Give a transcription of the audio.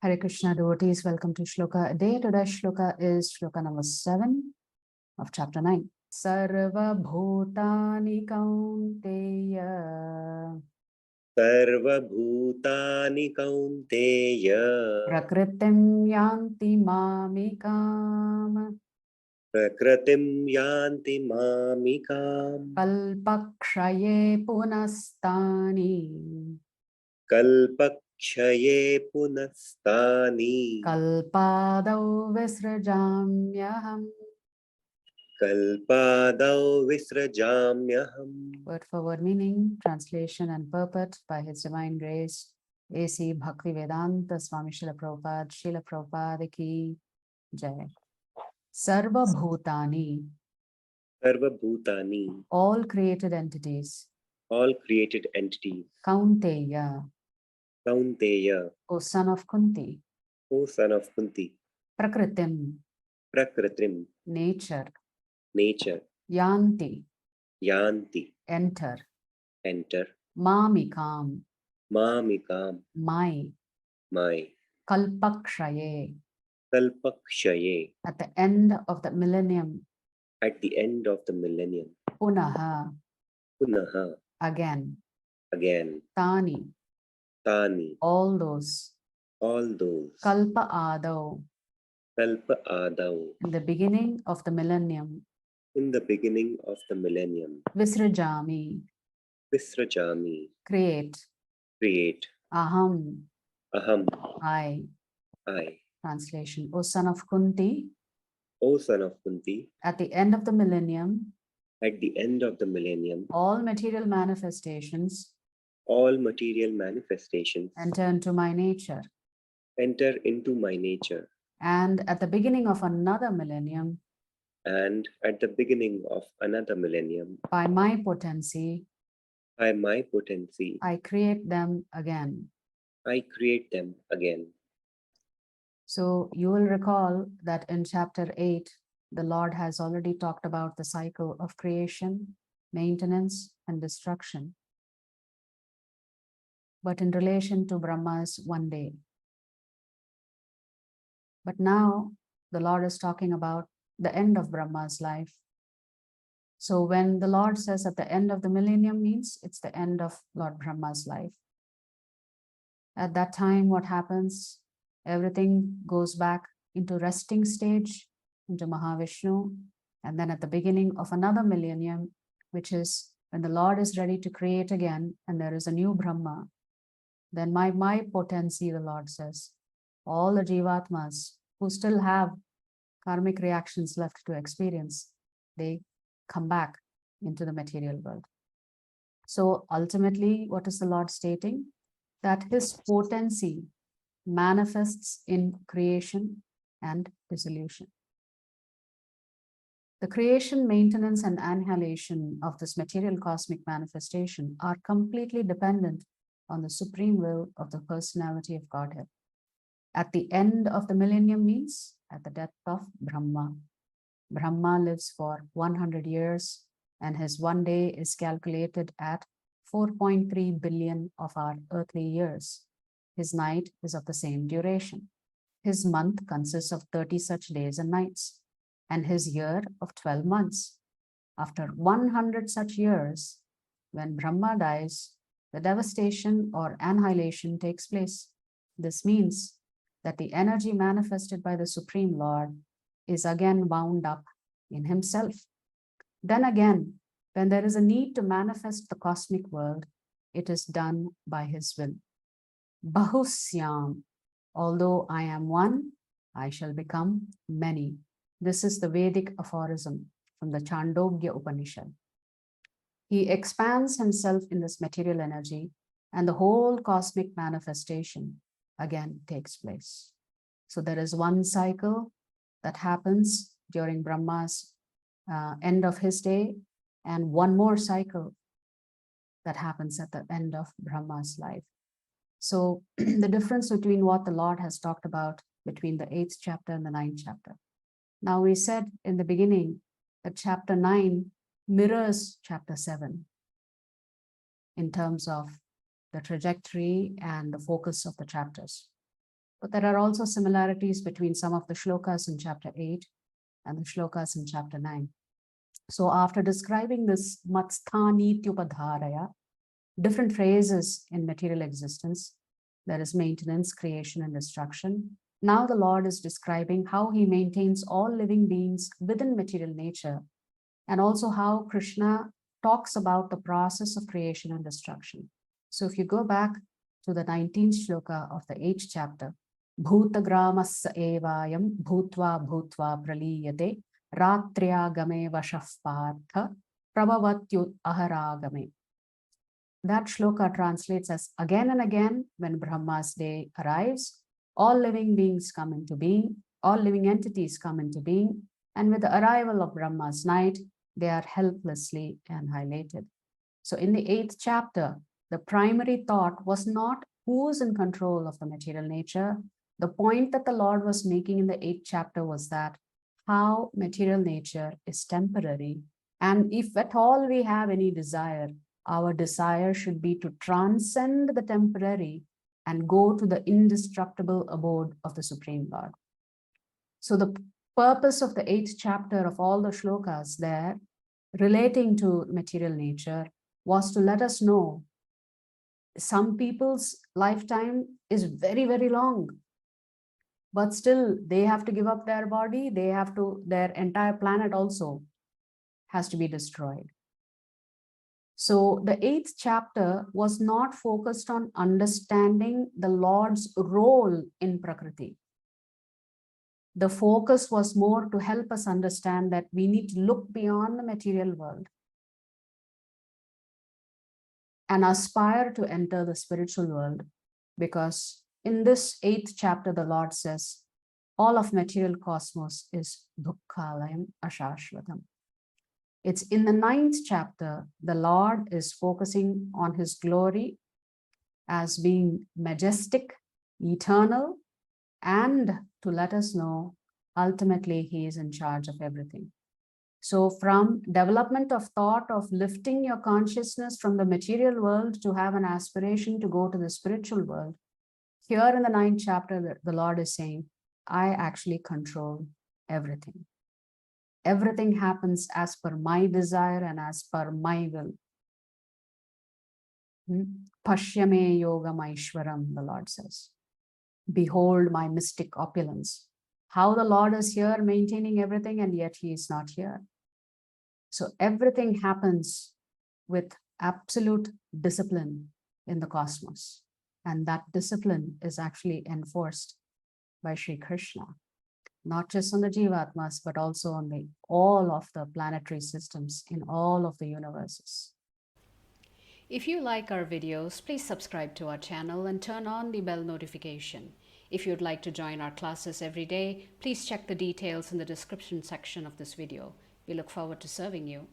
Hare Krishna devotees, welcome to Shloka a day. Today's Shloka is Shloka number 7 of chapter 9. Sarva Bhutani Kaunteya Sarva Bhutani Kaunteya Prakritim Yanti Mamikam Prakritim Yanti Mamikam Kalpakshaye Punastani Kalpakshaye Punastani Kalpadau Visrajamyaham. Kalpadau Visrajamyaham. Word for word meaning, translation and purport by His Divine Grace, A.C. Bhaktivedanta Swami Srila Prabhupada ki Jai. Sarva Bhutani, Sarva Bhutani, all created entities. all created entities. Kaunteya, Kaunteya, O son of Kunti. O son of Kunti. Prakritim, Prakritim, nature. nature. Yanti, Yanti, enter. enter. Mamikam, Mamikam, my. my. Kalpakshaye, Kalpakshaye, at the end of the millennium. at the end of the millennium. Punaha, Punaha, again. again. Tani, Tani, all those. all those. Kalpa Adau, Kalpa Adau, in the beginning of the millennium. in the beginning of the millennium. Visrajami, Visrajami, create. create. Aham, Aham, I. I. Translation, O son of Kunti, O son of Kunti, at the end of the millennium, at the end of the millennium, all material manifestations all material manifestations enter into my nature. enter into my nature. And at the beginning of another millennium, And at the beginning of another millennium, by my potency, by my potency, I create them again. I create them again. So you will recall that in chapter 8, the Lord has already talked about the cycle of creation, maintenance, and destruction. But in relation to Brahma's one day. But now the Lord is talking about the end of Brahma's life. So when the Lord says at the end of the millennium means it's the end of Lord Brahma's life. At that time, what happens? Everything goes back into resting stage, into Mahavishnu. And then at the beginning of another millennium, which is when the Lord is ready to create again, and there is a new Brahma, then my potency, the Lord says, all the Jivatmas who still have karmic reactions left to experience, they come back into the material world. So ultimately, what is the Lord stating? That his potency manifests in creation and dissolution. The creation, maintenance, and annihilation of this material cosmic manifestation are completely dependent on the supreme will of the personality of Godhead. At the end of the millennium means at the death of Brahma. Brahma lives for 100 years, and his one day is calculated at 4.3 billion of our earthly years. His night is of the same duration. His month consists of 30 such days and nights, and his year of 12 months. After 100 such years, when Brahma dies, the devastation or annihilation takes place. This means that the energy manifested by the Supreme Lord is again wound up in himself. Then again, when there is a need to manifest the cosmic world, it is done by his will. Bahusyam, although I am one, I shall become many. This is the Vedic aphorism from the Chandogya Upanishad. He expands himself in this material energy, and the whole cosmic manifestation again takes place. So there is one cycle that happens during Brahma's end of his day, and one more cycle that happens at the end of Brahma's life. So the difference between what the Lord has talked about between the 8th chapter and the 9th chapter. Now we said in the beginning that chapter 9 mirrors chapter 7 in terms of the trajectory and the focus of the chapters. But there are also similarities between some of the shlokas in chapter 8 and the shlokas in chapter 9. So after describing this matsthani tyupadharaya, different phases in material existence, there is maintenance, creation, and destruction. Now the Lord is describing how he maintains all living beings within material nature, and also how Krishna talks about the process of creation and destruction. So if you go back to the 19th shloka of the 8th chapter, Bhutagramasya evayam bhutva bhutva praliyate ratriagame vashaf partha prabhavatyut aharagame. That shloka translates as, again and again, when Brahma's day arrives, all living beings come into being, all living entities come into being, and with the arrival of Brahma's night, they are helplessly annihilated. So in the 8th chapter, the primary thought was not who's in control of the material nature. The point that the Lord was making in the 8th chapter was that how material nature is temporary. And if at all we have any desire, our desire should be to transcend the temporary and go to the indestructible abode of the Supreme Lord. So the purpose of the 8th chapter of all the shlokas there relating to material nature was to let us know some people's lifetime is very, very long, but still they have to give up their body, their entire planet also has to be destroyed. So the 8th chapter was not focused on understanding the Lord's role in Prakriti. The focus was more to help us understand that we need to look beyond the material world and aspire to enter the spiritual world, because in this 8th chapter, the Lord says, all of material cosmos is dukkhalayam ashashvatam. It's in the 9th chapter, the Lord is focusing on his glory as being majestic, eternal, and to let us know, ultimately, he is in charge of everything. So from development of thought of lifting your consciousness from the material world to have an aspiration to go to the spiritual world, here in the 9th chapter, the Lord is saying, I actually control everything. Everything happens as per my desire and as per my will. Pashyame yogam aishwaram, the Lord says. Behold my mystic opulence. How the Lord is here maintaining everything, and yet he is not here. So everything happens with absolute discipline in the cosmos. And that discipline is actually enforced by Sri Krishna, not just on the Jivatmas, but also on all of the planetary systems in all of the universes. If you like our videos, please subscribe to our channel and turn on the bell notification. If you'd like to join our classes every day, please check the details in the description section of this video. We look forward to serving you.